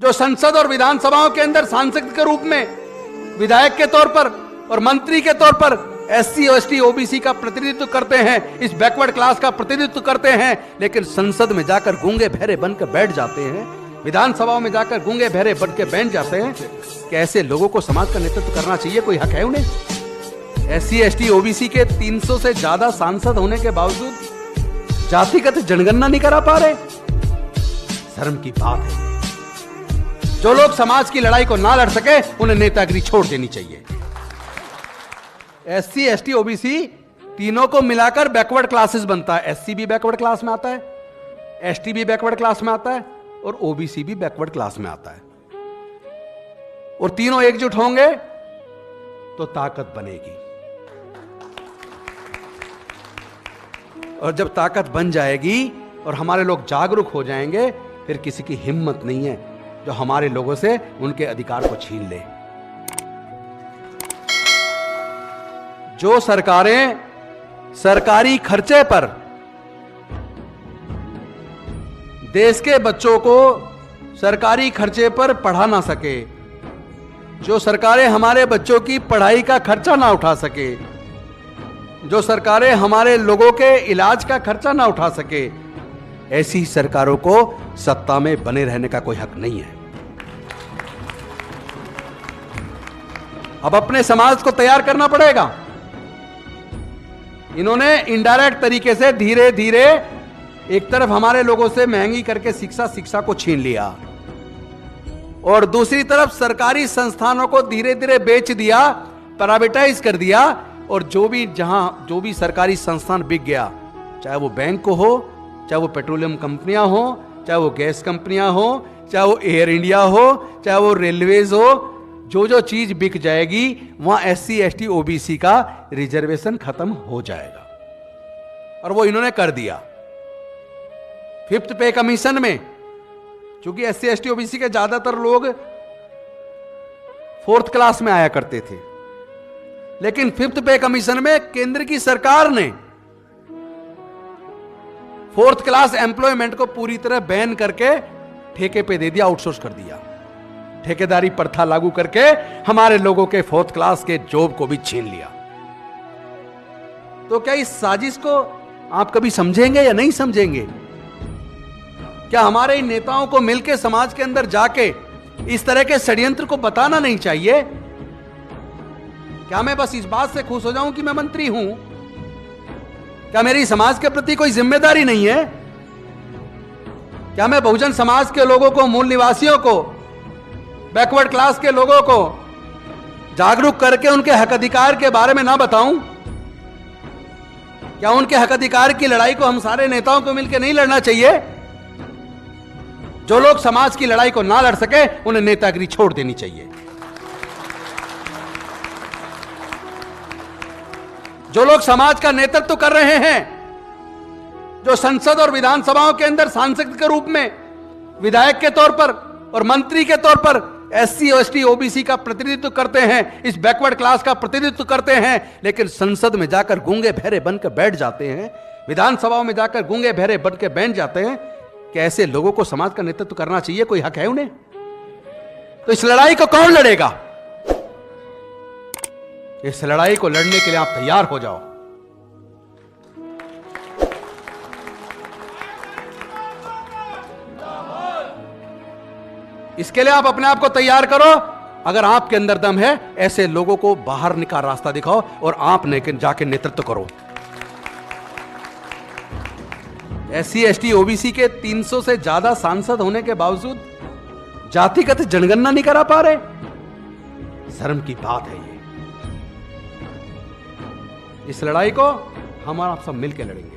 जो संसद और विधानसभाओं के अंदर सांसद के रूप में, विधायक के तौर पर और मंत्री के तौर पर एससी एसटी ओबीसी का प्रतिनिधित्व करते हैं, इस बैकवर्ड क्लास का प्रतिनिधित्व करते हैं, लेकिन संसद में जाकर गूंगे बहरे बनकर बैठ जाते हैं, विधानसभाओं में जाकर गूंगे बहरे बनकर बैठ जाते हैं। कैसे लोगों को समाज का नेतृत्व करना चाहिए, कोई हक है उन्हें? एससी एसटी ओबीसी के 300 से ज्यादा सांसद होने के बावजूद जातिगत जनगणना नहीं करा पा रहे। शर्म की बात है। जो लोग समाज की लड़ाई को ना लड़ सके उन्हें नेतागिरी छोड़ देनी चाहिए। एससी एसटी ओबीसी तीनों को मिलाकर बैकवर्ड क्लासेस बनता है। एससी भी बैकवर्ड क्लास में आता है, एसटी भी बैकवर्ड क्लास में आता है और ओबीसी भी बैकवर्ड क्लास में आता है। और तीनों एकजुट होंगे तो ताकत बनेगी। और जब ताकत बन जाएगी और हमारे लोग जागरूक हो जाएंगे, फिर किसी की हिम्मत नहीं है जो हमारे लोगों से उनके अधिकार को छीन ले। जो सरकारें सरकारी खर्चे पर देश के बच्चों को सरकारी खर्चे पर पढ़ा ना सके, जो सरकारें हमारे बच्चों की पढ़ाई का खर्चा ना उठा सके, जो सरकारें हमारे लोगों के इलाज का खर्चा ना उठा सके, ऐसी सरकारों को सत्ता में बने रहने का कोई हक नहीं है। अब अपने समाज को तैयार करना पड़ेगा। इन्होंने इनडायरेक्ट तरीके से धीरे धीरे एक तरफ हमारे लोगों से महंगी करके शिक्षा को छीन लिया और दूसरी तरफ सरकारी संस्थानों को धीरे धीरे बेच दिया, प्राइवेटाइज कर दिया। और जो भी सरकारी संस्थान बिक गया, चाहे वो बैंक हो, चाहे वो पेट्रोलियम कंपनियां हो, चाहे वो गैस कंपनियां हो, चाहे वो एयर इंडिया हो, चाहे वो रेलवेज हो, जो चीज बिक जाएगी वहां एससी एसटी ओबीसी का रिजर्वेशन खत्म हो जाएगा। और वो इन्होंने कर दिया। फिफ्थ पे कमीशन में, क्योंकि एससी एसटी ओबीसी के ज्यादातर लोग फोर्थ क्लास में आया करते थे, लेकिन फिफ्थ पे कमीशन में केंद्र की सरकार ने फोर्थ क्लास एम्प्लॉयमेंट को पूरी तरह बैन करके ठेके पे दे दिया, आउटसोर्स कर दिया। ठेकेदारी प्रथा लागू करके हमारे लोगों के फोर्थ क्लास के जॉब को भी छीन लिया। तो क्या इस साजिश को आप कभी समझेंगे या नहीं समझेंगे? क्या हमारे इन नेताओं को मिलकर समाज के अंदर जाके इस तरह के षड्यंत्र को बताना नहीं चाहिए? क्या मैं बस इस बात से खुश हो जाऊं कि मैं मंत्री हूं? क्या मेरी समाज के प्रति कोई जिम्मेदारी नहीं है? क्या मैं बहुजन समाज के लोगों को, मूल निवासियों को, बैकवर्ड क्लास के लोगों को जागरूक करके उनके हक अधिकार के बारे में ना बताऊं? क्या उनके हक अधिकार की लड़ाई को हम सारे नेताओं को मिलकर नहीं लड़ना चाहिए? जो लोग समाज की लड़ाई को ना लड़ सके उन्हें नेतागिरी छोड़ देनी चाहिए। जो लोग समाज का नेतृत्व कर रहे हैं, जो संसद और विधानसभाओं के अंदर सांसद के रूप में, विधायक के तौर पर और मंत्री के तौर पर एससी एसटी ओबीसी का प्रतिनिधित्व करते हैं, इस बैकवर्ड क्लास का प्रतिनिधित्व करते हैं, लेकिन संसद में जाकर गूंगे बहरे बनकर बैठ जाते हैं, विधानसभाओं में जाकर गूंगे बहरे बनकर बैठ जाते हैं। कैसे लोगों को समाज का नेतृत्व करना चाहिए, कोई हक है उन्हें? तो इस लड़ाई को कौन लड़ेगा? इस लड़ाई को लड़ने के लिए आप तैयार हो जाओ। इसके लिए आप अपने आप को तैयार करो। अगर आपके अंदर दम है, ऐसे लोगों को बाहर निकाल रास्ता दिखाओ और आप जाके नेतृत्व करो। एससी एसटी ओबीसी के 300 से ज्यादा सांसद होने के बावजूद जातिगत जनगणना नहीं करा पा रहे। शर्म की बात है ये। इस लड़ाई को हम और आप सब मिलकर लड़ेंगे।